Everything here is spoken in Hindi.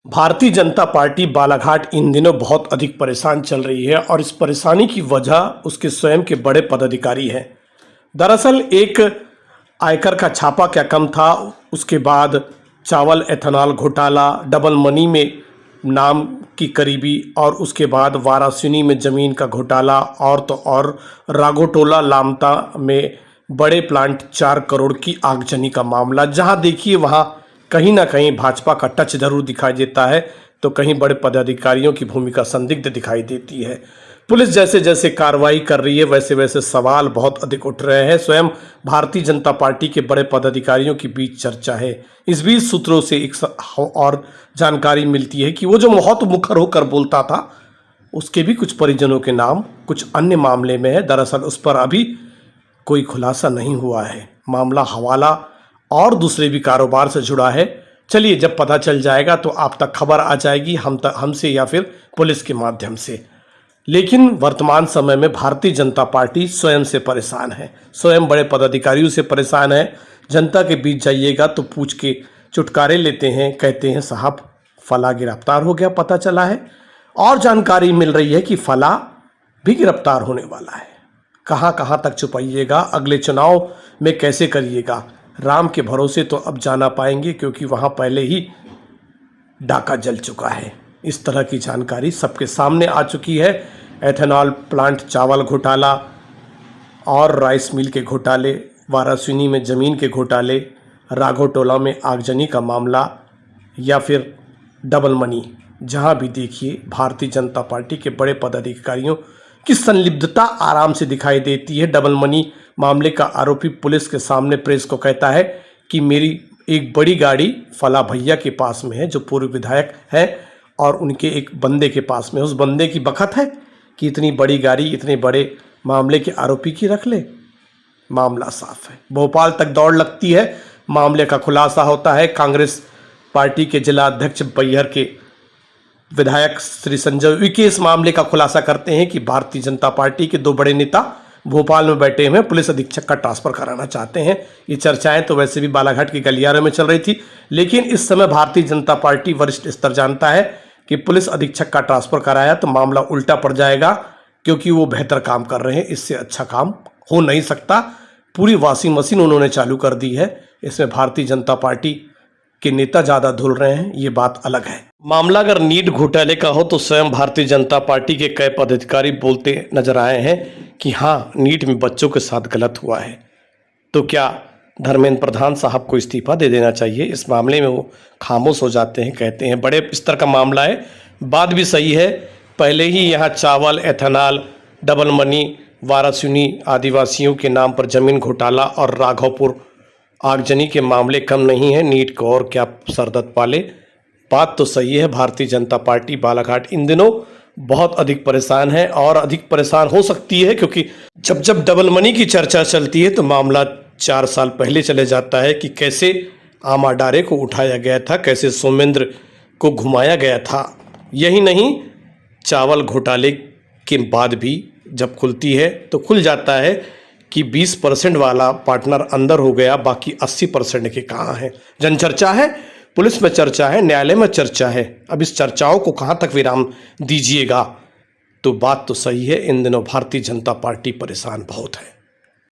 भारतीय जनता पार्टी बालाघाट इन दिनों बहुत अधिक परेशान चल रही है और इस परेशानी की वजह उसके स्वयं के बड़े पदाधिकारी हैं। दरअसल एक आयकर का छापा क्या कम था, उसके बाद चावल एथेनॉल घोटाला, डबल मनी में नाम की करीबी और उसके बाद वाराणसी में ज़मीन का घोटाला और तो और राघोटोला लामता में बड़े प्लांट 4 करोड़ की आगजनी का मामला, जहां देखिए वहां कहीं ना कहीं भाजपा का टच जरूर दिखाई देता है तो कहीं बड़े पदाधिकारियों की भूमिका संदिग्ध दिखाई देती है। पुलिस जैसे जैसे कार्रवाई कर रही है वैसे वैसे सवाल बहुत अधिक उठ रहे हैं। स्वयं भारतीय जनता पार्टी के बड़े पदाधिकारियों के बीच चर्चा है। इस बीच सूत्रों से एक और जानकारी मिलती है कि वो जो बहुत मुखर होकर बोलता था उसके भी कुछ परिजनों के नाम कुछ अन्य मामले में है। दरअसल उस पर अभी कोई खुलासा नहीं हुआ है। मामला हवाला और दूसरे भी कारोबार से जुड़ा है। चलिए, जब पता चल जाएगा तो आप तक खबर आ जाएगी हमसे या फिर पुलिस के माध्यम से। लेकिन वर्तमान समय में भारतीय जनता पार्टी स्वयं से परेशान है, स्वयं बड़े पदाधिकारियों से परेशान है। जनता के बीच जाइएगा तो पूछ के चुटकारे लेते हैं, कहते हैं साहब फला गिरफ्तार हो गया, पता चला है। और जानकारी मिल रही है कि फला भी गिरफ्तार होने वाला है। कहाँ कहाँ तक छुपाइएगा, अगले चुनाव में कैसे करिएगा। राम के भरोसे तो अब जाना पाएंगे क्योंकि वहाँ पहले ही डाका जल चुका है। इस तरह की जानकारी सबके सामने आ चुकी है। एथेनॉल प्लांट चावल घोटाला और राइस मिल के घोटाले, वाराणसी में ज़मीन के घोटाले, राघोटोला में आगजनी का मामला या फिर डबल मनी, जहां भी देखिए भारतीय जनता पार्टी के बड़े पदाधिकारियों की संलिप्तता आराम से दिखाई देती है। डबल मनी मामले का आरोपी पुलिस के सामने प्रेस को कहता है कि मेरी एक बड़ी गाड़ी फला भैया के पास में है जो पूर्व विधायक है और उनके एक बंदे के पास में, उस बंदे की बखत है कि इतनी बड़ी गाड़ी इतने बड़े मामले के आरोपी की रख ले। मामला साफ है। भोपाल तक दौड़ लगती है, मामले का खुलासा होता है। कांग्रेस पार्टी के जिला अध्यक्ष बैहर के विधायक श्री संजय उइके इस मामले का खुलासा करते हैं कि भारतीय जनता पार्टी के 2 बड़े नेता भोपाल में बैठे हुए पुलिस अधीक्षक का ट्रांसफर कराना चाहते हैं। ये चर्चाएं तो वैसे भी बालाघाट के गलियारों में चल रही थी, लेकिन इस समय भारतीय जनता पार्टी वरिष्ठ स्तर जानता है कि पुलिस अधीक्षक का ट्रांसफर कराया तो मामला उल्टा पड़ जाएगा, क्योंकि वो बेहतर काम कर रहे हैं। इससे अच्छा काम हो नहीं सकता। पूरी वॉशिंग मशीन उन्होंने चालू कर दी है। इसमें भारतीय जनता पार्टी के नेता ज़्यादा धुल रहे हैं, ये बात अलग है। मामला अगर नीट घोटाले का हो तो स्वयं भारतीय जनता पार्टी के कई पदाधिकारी बोलते नजर आए हैं कि हाँ, नीट में बच्चों के साथ गलत हुआ है। तो क्या धर्मेंद्र प्रधान साहब को इस्तीफा दे देना चाहिए? इस मामले में वो खामोश हो जाते हैं, कहते हैं बड़े स्तर का मामला है। बात भी सही है। पहले ही यहाँ चावल, एथेनॉल, डबल मनी, वाराणसी आदिवासियों के नाम पर जमीन घोटाला और राघोपुर आगजनी के मामले कम नहीं है। नीट को और क्या सरदर्द पाले। बात तो सही है। भारतीय जनता पार्टी बालाघाट इन दिनों बहुत अधिक परेशान है और अधिक परेशान हो सकती है, क्योंकि जब जब डबल मनी की चर्चा चलती है तो मामला 4 साल पहले चले जाता है कि कैसे आमा डारे को उठाया गया था, कैसे सोमेंद्र को घुमाया गया था। यही नहीं, चावल घोटाले के बाद भी जब खुलती है तो खुल जाता है कि 20% वाला पार्टनर अंदर हो गया, बाकी 80% के कहाँ हैं। जनचर्चा है, पुलिस में चर्चा है, न्यायालय में चर्चा है। अब इस चर्चाओं को कहाँ तक विराम दीजिएगा। तो बात तो सही है, इन दिनों भारतीय जनता पार्टी परेशान बहुत है।